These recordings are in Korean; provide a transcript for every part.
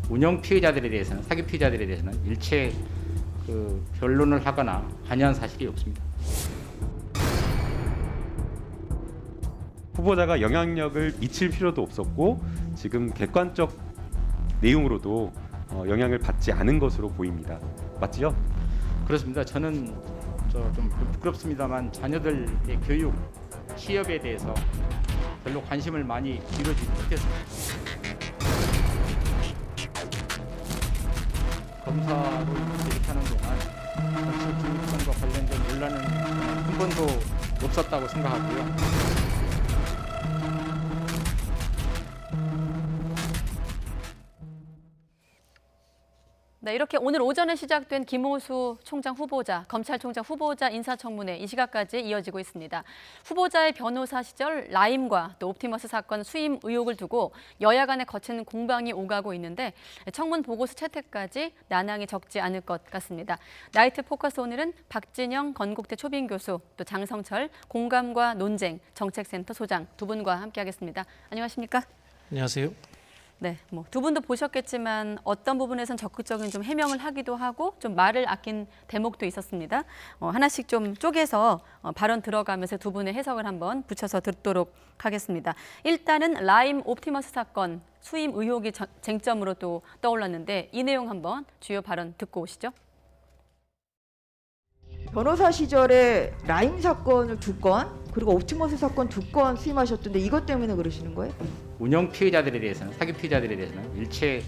운영 피해자들에 대해서는 사기 피해자들에 대해서는 일체 변론을 하거나 관여한 사실이 없습니다. 후보자가 영향력을 미칠 필요도 없었고 지금 객관적 내용으로도 영향을 받지 않은 것으로 보입니다. 맞지요? 그렇습니다. 저는 좀 부끄럽습니다만 자녀들의 교육, 취업에 대해서 별로 관심을 많이 기울이지 못했습니다. 검사로 재직하는 동안 정치 중립성과 관련된 논란은 한 번도 없었다고 생각하고요. 네, 이렇게 오늘 오전에 시작된 김호수 총장 후보자, 검찰총장 후보자 인사청문회 이 시각까지 이어지고 있습니다. 후보자의 변호사 시절 라임과 또 옵티머스 사건 수임 의혹을 두고 여야 간에 거친 공방이 오가고 있는데 청문 보고서 채택까지 난항이 적지 않을 것 같습니다. 나이트 포커스 오늘은 박진영 건국대 초빙 교수, 또 장성철 공감과 논쟁 정책센터 소장 두 분과 함께하겠습니다. 안녕하십니까? 안녕하세요. 네, 뭐 두 분도 보셨겠지만 어떤 부분에선 적극적인 좀 해명을 하기도 하고 좀 말을 아낀 대목도 있었습니다. 하나씩 좀 쪼개서 발언 들어가면서 두 분의 해석을 한번 붙여서 듣도록 하겠습니다. 일단은 라임 옵티머스 사건 수임 의혹이 쟁점으로 또 떠올랐는데 이 내용 한번 주요 발언 듣고 오시죠. 변호사 시절에 라임 사건을 2건 그리고 옵티머스 사건 2건 수임하셨던데 이것 때문에 그러시는 거예요? 운영 피해자들에 대해서는 사기 피해자들에 대해서는 일체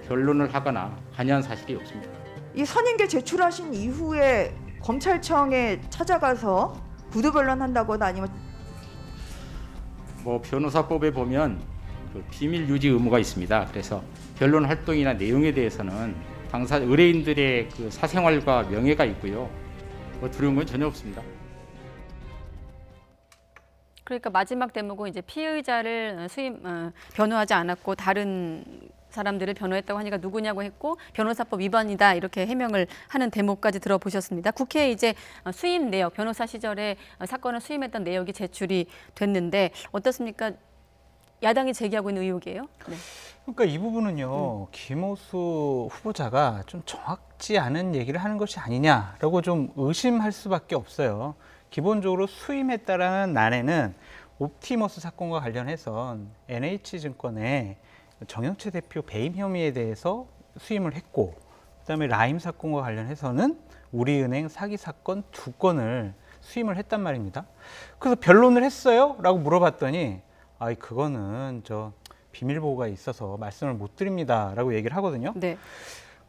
변론을 하거나 관여한 사실이 없습니다. 이 선임계 제출하신 이후에 검찰청에 찾아가서 구두 변론한다거나 아니면 변호사법에 보면 비밀 유지 의무가 있습니다. 그래서 변론 활동이나 내용에 대해서는 당사 의뢰인들의 사생활과 명예가 있고요. 두려운 건 전혀 없습니다. 그러니까 마지막 대목은 이제 피의자를 변호하지 않았고 다른 사람들을 변호했다고 하니까 누구냐고 했고 변호사법 위반이다 이렇게 해명을 하는 대목까지 들어보셨습니다. 국회에 이제 수임 내역, 변호사 시절에 사건을 수임했던 내역이 제출이 됐는데 어떻습니까? 야당이 제기하고 있는 의혹이에요. 네. 그러니까 이 부분은요, 김호수 후보자가 좀 정확지 않은 얘기를 하는 것이 아니냐라고 좀 의심할 수밖에 없어요. 기본적으로 수임했다라는 난에는 옵티머스 사건과 관련해선 NH증권의 정영채 대표 배임 혐의에 대해서 수임을 했고, 그다음에 라임 사건과 관련해서는 우리은행 사기 사건 2건을 수임을 했단 말입니다. 그래서 변론을 했어요? 라고 물어봤더니 그거는 비밀 보호가 있어서 말씀을 못 드립니다 라고 얘기를 하거든요. 네.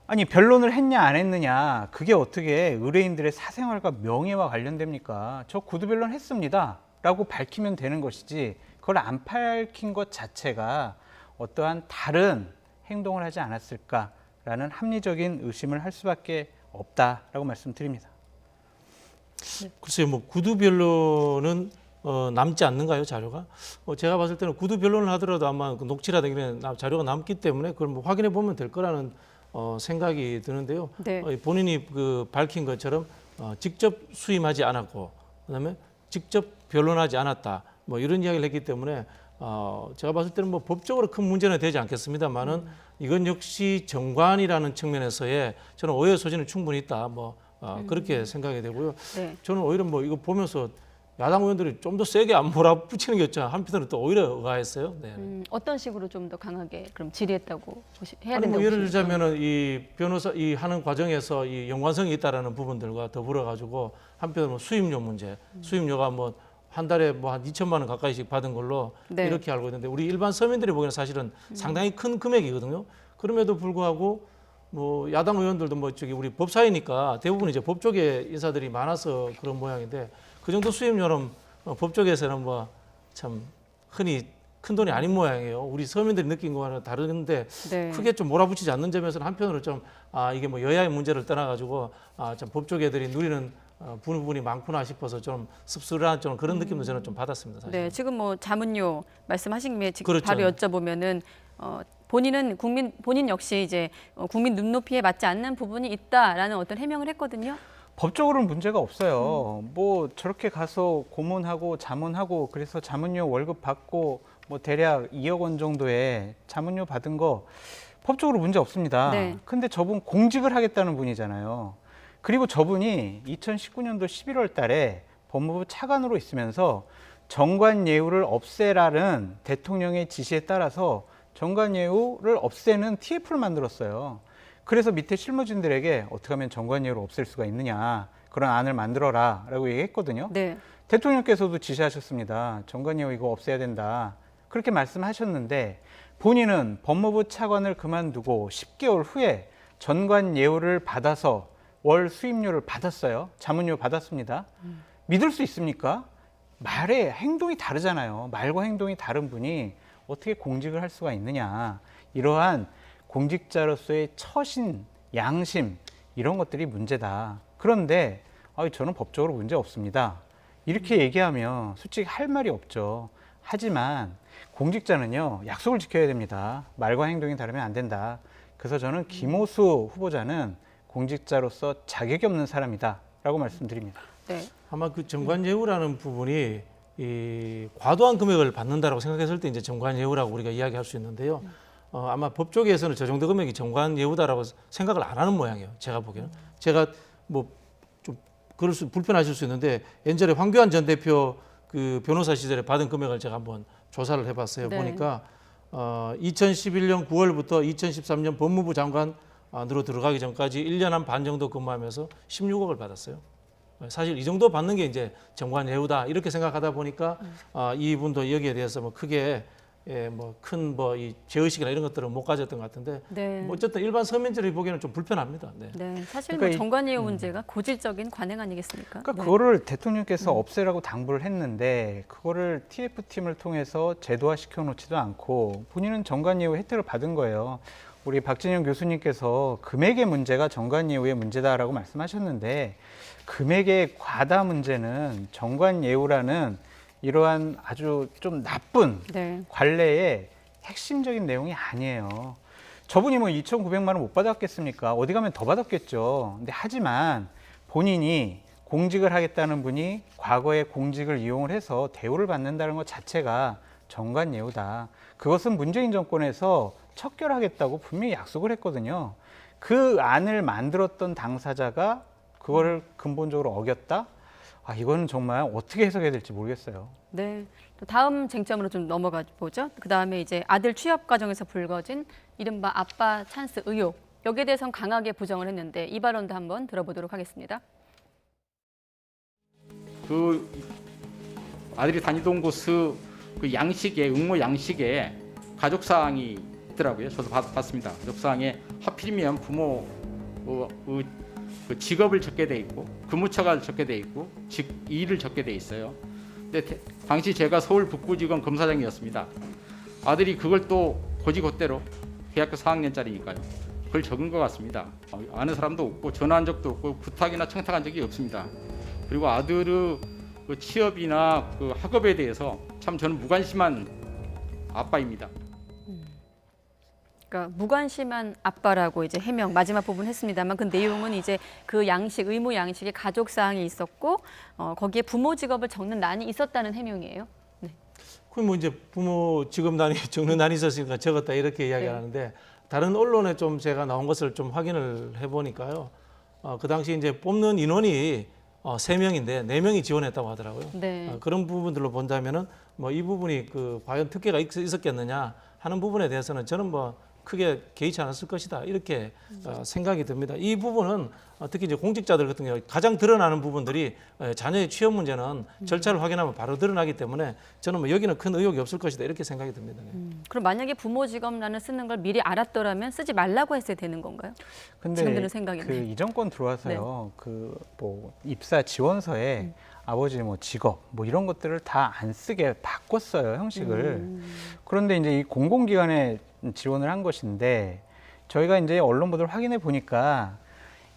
아니 변론을 했냐 안 했느냐 그게 어떻게 의뢰인들의 사생활과 명예와 관련됩니까? 저 구두 변론 했습니다 라고 밝히면 되는 것이지 그걸 안 밝힌 것 자체가 어떠한 다른 행동을 하지 않았을까라는 합리적인 의심을 할 수밖에 없다라고 말씀드립니다. 글쎄요, 구두 변론은 남지 않는가요, 자료가? 제가 봤을 때는 구두 변론을 하더라도 아마 녹취라든가 자료가 남기 때문에 그걸 확인해 보면 될 거라는 생각이 드는데요. 네. 본인이 밝힌 것처럼 직접 수임하지 않았고, 그다음에 직접 변론하지 않았다. 이런 이야기를 했기 때문에 제가 봤을 때는 법적으로 큰 문제는 되지 않겠습니다만은 이건 역시 정관이라는 측면에서의 저는 오해 소지는 충분히 있다. 그렇게 생각이 되고요. 네. 저는 오히려 이거 보면서 야당 의원들이 좀 더 세게 안 몰아붙이는 게 있잖아요. 한편으로는 또 오히려 의아했어요. 네. 어떤 식으로 좀 더 강하게 그럼 질의했다고 해야 아니, 된다고 예를 보십니까? 들자면은 이 변호사 이 하는 과정에서 이 연관성이 있다라는 부분들과 더불어 가지고 한편으로 수임료 문제, 수임료가 한 달에 한 2천만 원 가까이씩 받은 걸로 네. 이렇게 알고 있는데 우리 일반 서민들이 보기에는 사실은 상당히 큰 금액이거든요. 그럼에도 불구하고 야당 의원들도 우리 법사위니까 대부분 이제 법 쪽에 인사들이 많아서 그런 모양인데 그 정도 수임료는 법 쪽에서는 참 흔히 큰 돈이 아닌 모양이에요. 우리 서민들이 느낀 거와는 다른데 네. 크게 좀 몰아붙이지 않는 점에서는 한편으로 좀 이게 여야의 문제를 떠나가지고 참 법쪽 애들이 누리는 부분이 많구나 싶어서 좀 씁쓸한 좀 그런 느낌도 저는 좀 받았습니다. 사실. 네, 지금 자문료 말씀하신 김에 그렇죠. 바로 여쭤보면은 본인은 본인 역시 이제 국민 눈높이에 맞지 않는 부분이 있다라는 어떤 해명을 했거든요. 법적으로는 문제가 없어요. 저렇게 가서 고문하고 자문하고 그래서 자문료 월급 받고 대략 2억 원 정도의 자문료 받은 거 법적으로 문제 없습니다. 네. 근데 저분 공직을 하겠다는 분이잖아요. 그리고 저분이 2019년도 11월 달에 법무부 차관으로 있으면서 정관예우를 없애라는 대통령의 지시에 따라서 정관예우를 없애는 TF를 만들었어요. 그래서 밑에 실무진들에게 어떻게 하면 정관예우를 없앨 수가 있느냐, 그런 안을 만들어라 라고 얘기했거든요. 네. 대통령께서도 지시하셨습니다. 정관예우 이거 없애야 된다. 그렇게 말씀하셨는데 본인은 법무부 차관을 그만두고 10개월 후에 전관예우를 받아서 월 수임료를 받았어요. 자문료 받았습니다. 믿을 수 있습니까? 말에 행동이 다르잖아요. 말과 행동이 다른 분이 어떻게 공직을 할 수가 있느냐. 이러한 공직자로서의 처신, 양심 이런 것들이 문제다. 그런데 저는 법적으로 문제 없습니다. 이렇게 얘기하면 솔직히 할 말이 없죠. 하지만 공직자는요, 약속을 지켜야 됩니다. 말과 행동이 다르면 안 된다. 그래서 저는 김호수 후보자는 공직자로서 자격이 없는 사람이다 라고 말씀드립니다. 네. 아마 그 정관예우라는 부분이 이 과도한 금액을 받는다라고 생각했을 때 이제 정관예우라고 우리가 이야기할 수 있는데요. 아마 법 쪽에서는 저 정도 금액이 정관예우다라고 생각을 안 하는 모양이에요. 제가 보기에는. 제가 뭐 좀 불편하실 수 있는데 옛날에 황교안 전 대표 그 변호사 시절에 받은 금액을 제가 한번 조사를 해봤어요. 네. 보니까 2011년 9월부터 2013년 법무부 장관으로 들어가기 전까지 1년 한 반 정도 근무하면서 16억을 받았어요. 사실 이 정도 받는 게 이제 정관예우다 이렇게 생각하다 보니까 이분도 여기에 대해서 뭐 크게 큰 이 죄의식이나 이런 것들은 못 가졌던 것 같은데 네. 뭐 어쨌든 일반 서민들이 보기에는 좀 불편합니다. 네. 네. 사실 그러니까 뭐 정관예우 문제가 고질적인 관행 아니겠습니까? 그러니까 네. 그거를 대통령께서 없애라고 당부를 했는데 그거를 TF팀을 통해서 제도화시켜 놓지도 않고 본인은 정관예우 혜택을 받은 거예요. 우리 박진영 교수님께서 금액의 문제가 정관예우의 문제다라고 말씀하셨는데 금액의 과다 문제는 정관예우라는 이러한 아주 좀 나쁜 네. 관례의 핵심적인 내용이 아니에요. 저분이 뭐 2,900만 원 못 받았겠습니까? 어디 가면 더 받았겠죠. 근데 하지만 본인이 공직을 하겠다는 분이 과거에 공직을 이용을 해서 대우를 받는다는 것 자체가 정관예우다. 그것은 문재인 정권에서 척결하겠다고 분명히 약속을 했거든요. 그 안을 만들었던 당사자가 그거를 근본적으로 어겼다? 이거는 정말 어떻게 해석해야 될지 모르겠어요. 네. 또 다음 쟁점으로 좀 넘어가 보죠. 그 다음에 이제 아들 취업 과정에서 불거진 이른바 아빠 찬스 의혹. 여기에 대해서는 강하게 부정을 했는데 이 발언도 한번 들어보도록 하겠습니다. 그 아들이 다니던 곳 그 양식에 응모 양식에 가족 사항이 있더라고요. 저도 봤습니다. 가족 사항에 하필이면 부모 그 직업을 적게 돼 있고 근무처가 적게 돼 있고 일을 적게 돼 있어요. 근데 당시 제가 서울 북부지검 검사장이었습니다. 아들이 그걸 또 고지고대로 대학교 4학년짜리니까요. 그걸 적은 것 같습니다. 아는 사람도 없고 전화한 적도 없고 부탁이나 청탁한 적이 없습니다. 그리고 아들의 그 취업이나 그 학업에 대해서 참 저는 무관심한 아빠입니다. 그러니까 무관심한 아빠라고 이제 해명 마지막 부분 했습니다만 그 내용은 이제 그 양식 의무 양식에 가족 사항이 있었고 거기에 부모 직업을 적는 난이 있었다는 해명이에요. 네. 그 뭐 이제 부모 직업 난이 적는 난이 있었으니까 적었다 이렇게 이야기하는데 다른 언론에 좀 제가 나온 것을 좀 확인을 해보니까요. 그 당시 이제 뽑는 인원이 3명인데 4명이 지원했다고 하더라고요. 네. 그런 부분들로 본다면은 뭐 이 부분이 그 과연 특혜가 있었겠느냐 하는 부분에 대해서는 저는 뭐 크게 개의치 않았을 것이다 이렇게 생각이 듭니다. 이 부분은 특히 이제 공직자들 같은 경우 가장 드러나는 부분들이 자녀의 취업 문제는 절차를 확인하면 바로 드러나기 때문에 저는 뭐 여기는 큰 의혹이 없을 것이다 이렇게 생각이 듭니다. 그럼 만약에 부모 직업란을 쓰는 걸 미리 알았더라면 쓰지 말라고 했어야 되는 건가요? 근데 지금 드는 생각인데. 그 이 정권 들어와서요. 그 뭐 입사 지원서에 아버지 뭐 직업 뭐 이런 것들을 다 안 쓰게 바꿨어요, 형식을. 그런데 이제 이 공공기관에 지원을 한 것인데 저희가 이제 언론 보도를 확인해 보니까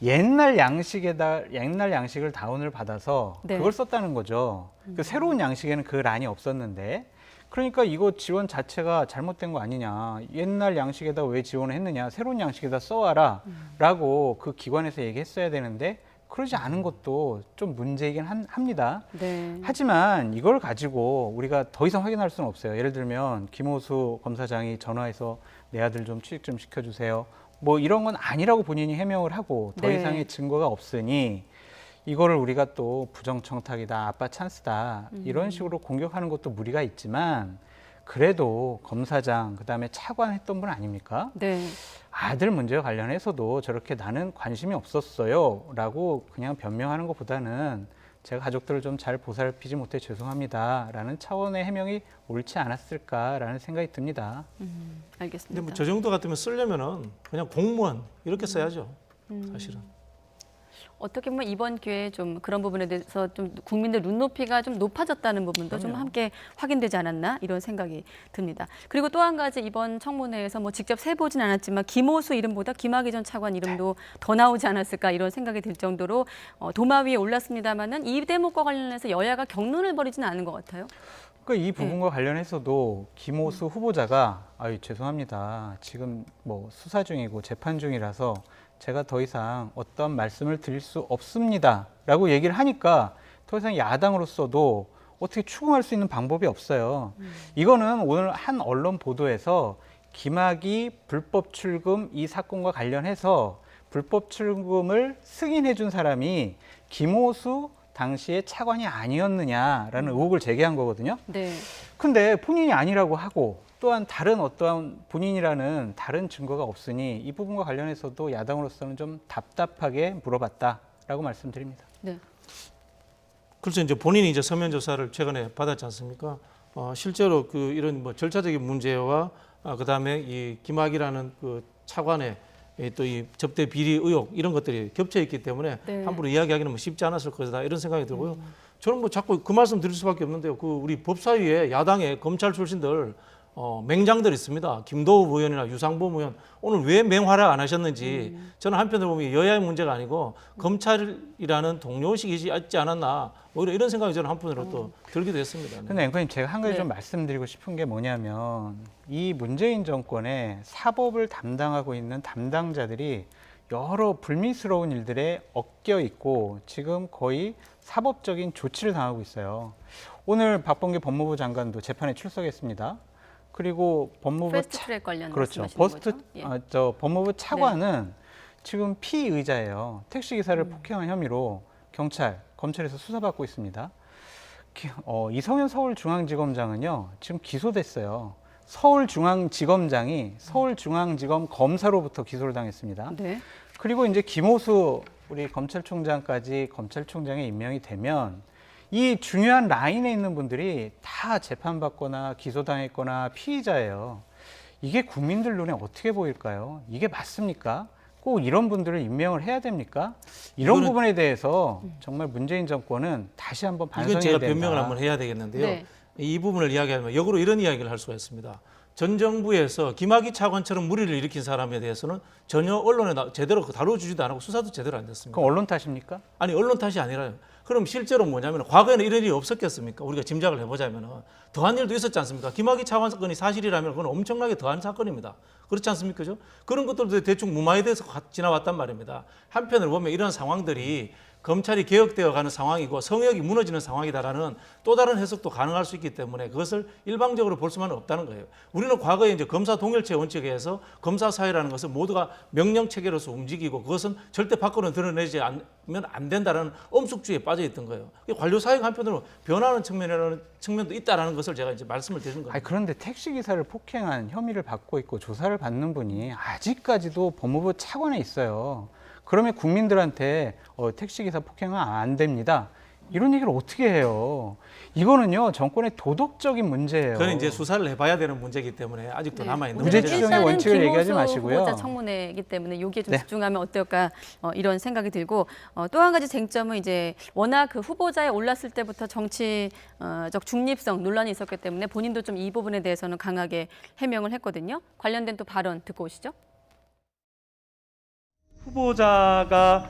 옛날 양식을 다운을 받아서 네. 그걸 썼다는 거죠. 그 새로운 양식에는 그 란이 없었는데 그러니까 이거 지원 자체가 잘못된 거 아니냐. 옛날 양식에다 왜 지원을 했느냐. 새로운 양식에다 써와라 라고 그 기관에서 얘기했어야 되는데 그러지 않은 것도 좀 문제이긴 합니다. 네. 하지만 이걸 가지고 우리가 더 이상 확인할 수는 없어요. 예를 들면 김호수 검사장이 전화해서 내 아들 좀 취직 좀 시켜주세요. 뭐 이런 건 아니라고 본인이 해명을 하고 더 네. 이상의 증거가 없으니 이거를 우리가 또 부정청탁이다, 아빠 찬스다 이런 식으로 공격하는 것도 무리가 있지만 그래도 검사장 그다음에 차관 했던 분 아닙니까? 네. 아들 문제와 관련해서도 저렇게 나는 관심이 없었어요 라고 그냥 변명하는 것보다는 제가 가족들을 좀 잘 보살피지 못해 죄송합니다 라는 차원의 해명이 옳지 않았을까라는 생각이 듭니다. 알겠습니다. 근데 뭐 저 정도 같으면 쓰려면은 그냥 공무원 이렇게 써야죠. 사실은. 어떻게 보면 이번 기회에 좀 그런 부분에 대해서 좀 국민들 눈높이가 좀 높아졌다는 부분도 좀 함께 확인되지 않았나 이런 생각이 듭니다. 그리고 또 한 가지 이번 청문회에서 뭐 직접 세보진 않았지만 김호수 이름보다 김학의 전 차관 이름도 더 나오지 않았을까 이런 생각이 들 정도로 도마 위에 올랐습니다만은 이 대목과 관련해서 여야가 격론을 벌이지는 않은 것 같아요. 그러니까 이 부분과 관련해서도 김호수 후보자가 죄송합니다. 지금 뭐 수사 중이고 재판 중이라서 제가 더 이상 어떤 말씀을 드릴 수 없습니다 라고 얘기를 하니까 더 이상 야당으로서도 어떻게 추궁할 수 있는 방법이 없어요. 이거는 오늘 한 언론 보도에서 김학의 불법 출금 이 사건과 관련해서 불법 출금을 승인해 준 사람이 김호수 당시에 차관이 아니었느냐라는 의혹을 제기한 거거든요. 네. 근데 본인이 아니라고 하고 또한 다른 어떠한 본인이라는 다른 증거가 없으니 이 부분과 관련해서도 야당으로서는 좀 답답하게 물어봤다라고 말씀드립니다. 네. 그래서 이제 본인이 이제 서면 조사를 최근에 받았지 않습니까? 실제로 그 이런 뭐 절차적인 문제와 그다음에 이 김학이라는 그 차관의 또 이 접대 비리 의혹 이런 것들이 겹쳐 있기 때문에 네. 함부로 이야기하기는 뭐 쉽지 않았을 것이다 이런 생각이 들고요. 저는 뭐 자꾸 그 말씀 드릴 수밖에 없는데요. 그 우리 법사위에 야당의 검찰 출신들 맹장들 있습니다. 김도우 의원이나 유상범 의원 오늘 왜 맹활약 안 하셨는지 저는 한편으로 보면 여야의 문제가 아니고 검찰이라는 동료의식이 있지 않았나 뭐 이런 생각이 저는 한편으로 또 들기도 했습니다. 네. 근데 앵커님 제가 한 가지 네. 좀 말씀드리고 싶은 게 뭐냐면 이 문재인 정권의 사법을 담당하고 있는 담당자들이 여러 불미스러운 일들에 엮여 있고 지금 거의 사법적인 조치를 당하고 있어요. 오늘 박범계 법무부 장관도 재판에 출석했습니다. 그리고 법무부 패스트트랙 관련 그렇죠. 말씀하시는 거죠? 예. 법무부 차관은 지금 피의자예요. 택시 기사를 폭행한 혐의로 검찰에서 수사받고 있습니다. 이성현 서울중앙지검장은요 지금 기소됐어요. 서울중앙지검장이 서울중앙지검 검사로부터 기소를 당했습니다. 네. 그리고 이제 김호수 우리 검찰총장까지 검찰총장에 임명이 되면 이 중요한 라인에 있는 분들이 다 재판받거나 기소당했거나 피의자예요. 이게 국민들 눈에 어떻게 보일까요? 이게 맞습니까? 꼭 이런 분들을 임명을 해야 됩니까? 이런 부분에 대해서 정말 문재인 정권은 다시 한번 반성해야 이건 제가 된다. 변명을 한번 해야 되겠는데요. 네. 이 부분을 이야기하면 역으로 이런 이야기를 할 수가 있습니다. 전 정부에서 김학의 차관처럼 무리를 일으킨 사람에 대해서는 전혀 언론에 제대로 다뤄주지도 않고 수사도 제대로 안 됐습니다. 그럼 언론 탓입니까? 아니 언론 탓이 아니라요. 그럼 실제로 뭐냐면 과거에는 이런 일이 없었겠습니까? 우리가 짐작을 해보자면 더한 일도 있었지 않습니까? 김학의 차관 사건이 사실이라면 그건 엄청나게 더한 사건입니다. 그렇지 않습니까? 그죠? 그런 것들도 대충 무마에 대해서 지나왔단 말입니다. 한편으로 보면 이런 상황들이 검찰이 개혁되어 가는 상황이고 성역이 무너지는 상황이다라는 또 다른 해석도 가능할 수 있기 때문에 그것을 일방적으로 볼 수만은 없다는 거예요. 우리는 과거에 이제 검사 동일체 원칙에 의해서 검사 사회라는 것을 모두가 명령 체계로서 움직이고 그것은 절대 밖으로 드러내지 않으면 안 된다라는 엄숙주의에 빠져 있던 거예요. 관료 사회가 한편으로 변하는 측면도 있다라는 것을 제가 이제 말씀을 드린 거예요. 그런데 택시 기사를 폭행한 혐의를 받고 있고 조사를 받는 분이 아직까지도 법무부 차관에 있어요. 그러면 국민들한테 택시기사 폭행은 안 됩니다. 이런 얘기를 어떻게 해요? 이거는요 정권의 도덕적인 문제예요. 그건 이제 수사를 해봐야 되는 문제이기 때문에 아직도 남아있는 무죄 문제죠. 추정의 원칙을 얘기하지 마시고요. 후보자 청문회이기 때문에 여기에 좀 네. 집중하면 어떨까 이런 생각이 들고 또 한 가지 쟁점은 이제 워낙 그 후보자에 올랐을 때부터 정치적 중립성 논란이 있었기 때문에 본인도 좀 이 부분에 대해서는 강하게 해명을 했거든요. 관련된 또 발언 듣고 오시죠. 후보자가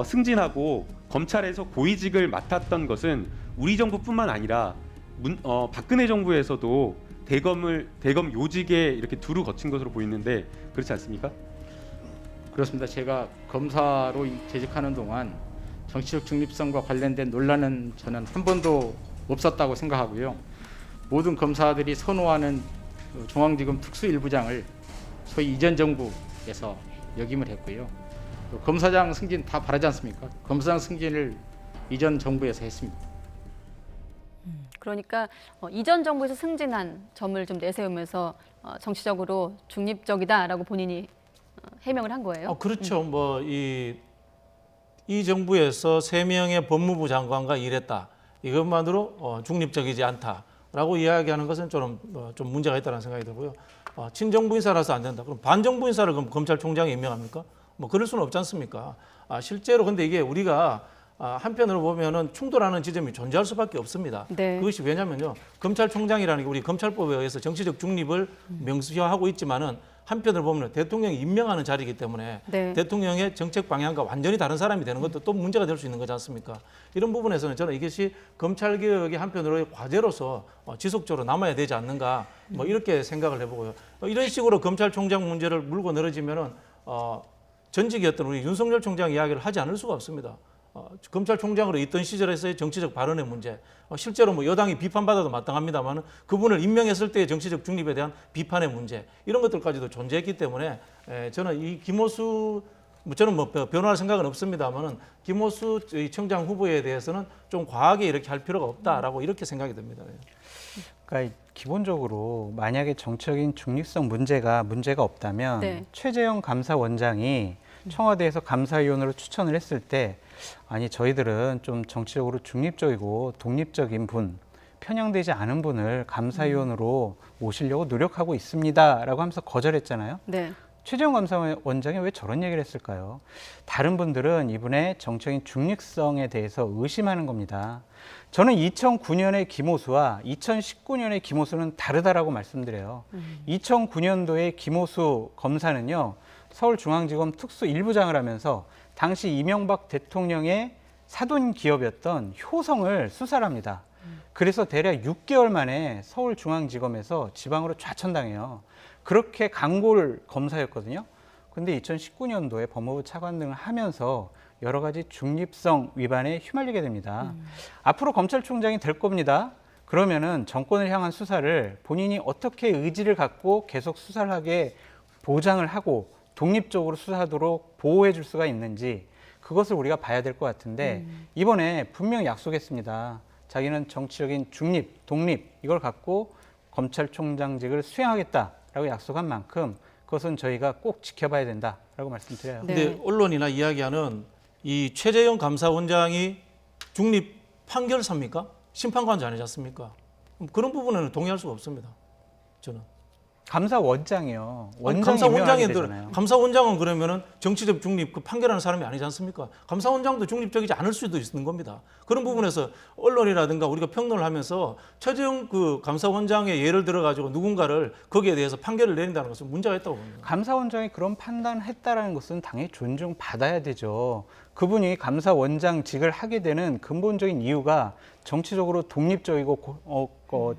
승진하고 검찰에서 고위직을 맡았던 것은 우리 정부뿐만 아니라 박근혜 정부에서도 대검 요직에 이렇게 두루 거친 것으로 보이는데 그렇지 않습니까? 그렇습니다. 제가 검사로 재직하는 동안 정치적 중립성과 관련된 논란은 저는 한 번도 없었다고 생각하고요. 모든 검사들이 선호하는 중앙지검 특수일부장을 소위 이전 정부에서 역임을 했고요. 검사장 승진 다 바라지 않습니까? 검사장 승진을 이전 정부에서 했습니다. 그러니까 이전 정부에서 승진한 점을 좀 내세우면서 정치적으로 중립적이다라고 본인이 해명을 한 거예요. 그렇죠. 뭐 이 정부에서 3명의 법무부 장관과 일했다. 이것만으로 중립적이지 않다라고 이야기하는 것은 좀 문제가 있다는 생각이 들고요. 친정부 인사라서 안 된다. 그럼 반정부 인사를 그럼 검찰총장이 임명합니까? 뭐 그럴 수는 없지 않습니까? 실제로 근데 이게 우리가 한편으로 보면은 충돌하는 지점이 존재할 수밖에 없습니다. 네. 그것이 왜냐면요. 검찰총장이라는 게 우리 검찰법에 의해서 정치적 중립을 명시하고 있지만은 한편으로 보면 대통령이 임명하는 자리이기 때문에 네. 대통령의 정책 방향과 완전히 다른 사람이 되는 것도 또 문제가 될 수 있는 거지 않습니까? 이런 부분에서는 저는 이것이 검찰개혁의 한편으로의 과제로서 지속적으로 남아야 되지 않는가 뭐 이렇게 생각을 해보고요. 이런 식으로 검찰총장 문제를 물고 늘어지면은 전직이었던 우리 윤석열 총장 이야기를 하지 않을 수가 없습니다. 검찰총장으로 있던 시절에서의 정치적 발언의 문제, 실제로 뭐 여당이 비판받아도 마땅합니다만 그분을 임명했을 때의 정치적 중립에 대한 비판의 문제 이런 것들까지도 존재했기 때문에 저는 이 김호수 저는 뭐 변호할 생각은 없습니다만은 김호수 청장 후보에 대해서는 좀 과하게 이렇게 할 필요가 없다라고 이렇게 생각이 듭니다. 그러니까 기본적으로 만약에 정치적인 중립성 문제가 없다면 네. 최재형 감사원장이 청와대에서 감사위원으로 추천을 했을 때 아니 저희들은 좀 정치적으로 중립적이고 독립적인 분, 편향되지 않은 분을 감사위원으로 모시려고 노력하고 있습니다라고 하면서 거절했잖아요. 네. 최재형 감사원장이 왜 저런 얘기를 했을까요? 다른 분들은 이분의 정치적인 중립성에 대해서 의심하는 겁니다. 저는 2009년의 김호수와 2019년의 김호수는 다르다라고 말씀드려요. 2009년도에 김호수 검사는요. 서울중앙지검 특수일부장을 하면서 당시 이명박 대통령의 사돈 기업이었던 효성을 수사를 합니다. 그래서 대략 6개월 만에 서울중앙지검에서 지방으로 좌천당해요. 그렇게 강골 검사였거든요. 근데 2019년도에 법무부 차관 등을 하면서 여러 가지 중립성 위반에 휘말리게 됩니다. 앞으로 검찰총장이 될 겁니다. 그러면은 정권을 향한 수사를 본인이 어떻게 의지를 갖고 계속 수사를 하게 보장을 하고 독립적으로 수사하도록 보호해 줄 수가 있는지 그것을 우리가 봐야 될 것 같은데 이번에 분명히 약속했습니다. 자기는 정치적인 중립, 독립 이걸 갖고 검찰총장직을 수행하겠다라고 약속한 만큼 그것은 저희가 꼭 지켜봐야 된다라고 말씀드려요. 네. 근데 언론이나 이야기하는 이 최재형 감사원장이 중립 판결사입니까? 심판관도 아니지 않습니까? 그런 부분에는 동의할 수가 없습니다. 저는. 감사원장이요. 원장이 임명하게 되잖아요. 감사원장은 그러면은 정치적 중립 그 판결하는 사람이 아니지 않습니까? 감사원장도 중립적이지 않을 수도 있는 겁니다. 그런 부분에서 언론이라든가 우리가 평론을 하면서 최재형 그 감사원장의 예를 들어 가지고 누군가를 거기에 대해서 판결을 내린다는 것은 문제가 있다고 봅니다. 감사원장이 그런 판단을 했다라는 것은 당연히 존중받아야 되죠. 그분이 감사원장직을 하게 되는 근본적인 이유가 정치적으로 독립적이고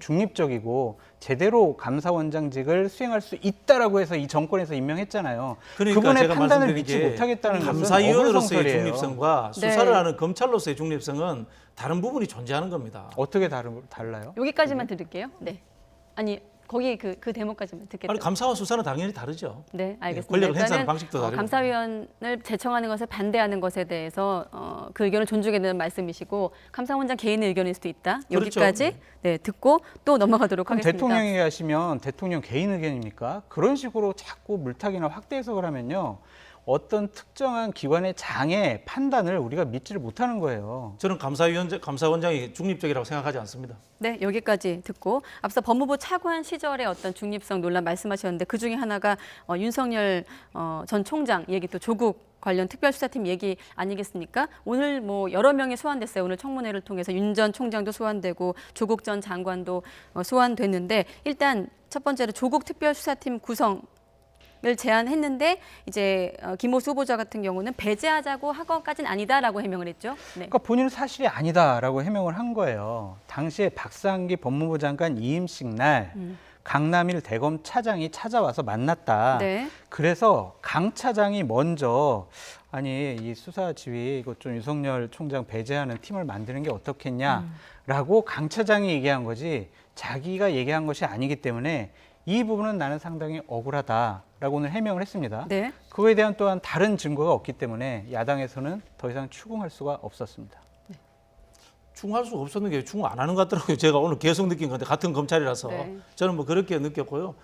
중립적이고 제대로 감사원장직을 수행할 수 있다라고 해서 이 정권에서 임명했잖아요. 그러니까 그분의 제가 판단을 말씀드린 믿지 게 못하겠다는 것은 감사위원으로서의 어불성설이에요. 중립성과 네. 수사를 하는 검찰로서의 중립성은 다른 부분이 존재하는 겁니다. 어떻게 달라요? 여기까지만 들을게요. 네. 아니 거기 그 대목까지만 듣겠습니다. 아니 감사와 수사는 당연히 다르죠. 네, 알겠습니다. 권력을 행사하는 일단은 방식도 다르고. 감사위원을 제청하는 것을 반대하는 것에 대해서 그 의견을 존중해야 되는 말씀이시고 감사원장 개인의 의견일 수도 있다. 그렇죠. 여기까지 네, 듣고 또 넘어가도록 그럼 하겠습니다. 대통령이 하시면 대통령 개인 의견입니까? 그런 식으로 자꾸 물타기나 확대 해석을 하면요. 어떤 특정한 기관의 장의 판단을 우리가 믿지를 못하는 거예요. 저는 감사원장이 중립적이라고 생각하지 않습니다. 네, 여기까지 듣고 앞서 법무부 차관 시절의 어떤 중립성 논란 말씀하셨는데 그 중에 하나가 윤석열 전 총장 얘기 또 조국 관련 특별수사팀 얘기 아니겠습니까? 오늘 뭐 여러 명이 소환됐어요. 오늘 청문회를 통해서 윤 전 총장도 소환되고 조국 전 장관도 소환됐는데 일단 첫 번째로 조국 특별수사팀 구성 을 제안했는데 이제 김호수 후보자 같은 경우는 배제하자고 한 것까지는 아니다라고 해명을 했죠. 네. 그러니까 본인은 사실이 아니다라고 해명을 한 거예요. 당시에 박상기 법무부 장관 이임식 날 강남일 대검 차장이 찾아와서 만났다. 네. 그래서 강 차장이 먼저 아니 이 수사 지휘 이거 좀 윤석열 총장 배제하는 팀을 만드는 게 어떻겠냐라고 강 차장이 얘기한 거지 자기가 얘기한 것이 아니기 때문에 이 부분은 나는 상당히 억울하다라고 오늘 해명을 했습니다. 네. 그거에 대한 또한 다른 증거가 없기 때문에 야당에서는 더 이상 추궁할 수가 없었습니다. 추궁할 수가 없었는 게 추궁 안 하는 것 같더라고요. 제가 오늘 계속 느낀 건데 같은 검찰이라서 네. 저는 뭐 그렇게 느꼈고요.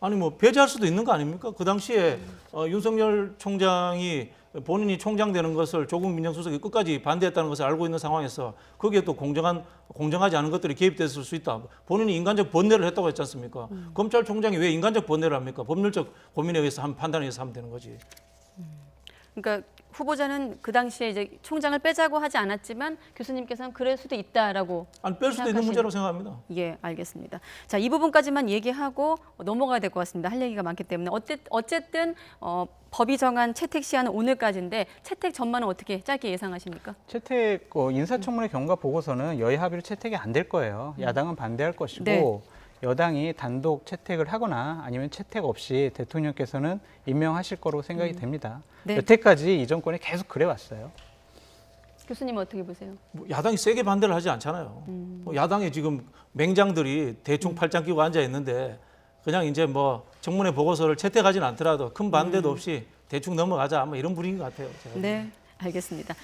아니 뭐 배제할 수도 있는 거 아닙니까? 그 당시에 윤석열 총장이 본인이 총장 되는 것을 조국 민정수석이 끝까지 반대했다는 것을 알고 있는 상황에서 거기에 또 공정하지 않은 것들이 개입됐을 수 있다. 본인이 인간적 번뇌를 했다고 했지 않습니까? 검찰총장이 왜 인간적 번뇌를 합니까? 법률적 고민에 의해서 판단에 의해서 하면 되는 거지. 그러니까 후보자는 그 당시에 이제 총장을 빼자고 하지 않았지만 교수님께서는 그럴 수도 있다라고 아니 뺄 수도 있는 문제라고 생각합니다. 예, 알겠습니다. 자, 이 부분까지만 얘기하고 넘어가야 될 것 같습니다. 할 얘기가 많기 때문에 어쨌든 법이 정한 채택 시한은 오늘까지인데 채택 전망은 어떻게 짧게 예상하십니까? 채택 인사청문회 경과 보고서는 여야 합의로 채택이 안 될 거예요. 야당은 반대할 것이고 네. 여당이 단독 채택을 하거나 아니면 채택 없이 대통령께서는 임명하실 거로 생각이 됩니다. 네. 여태까지 이 정권이 계속 그래왔어요. 교수님 어떻게 보세요? 뭐 야당이 세게 반대를 하지 않잖아요. 뭐 야당에 지금 맹장들이 대충 팔짱 끼고 앉아 있는데 그냥 이제 뭐 청문회 보고서를 채택하지는 않더라도 큰 반대도 없이 대충 넘어가자 뭐 이런 분위기인 것 같아요. 제가. 네, 알겠습니다.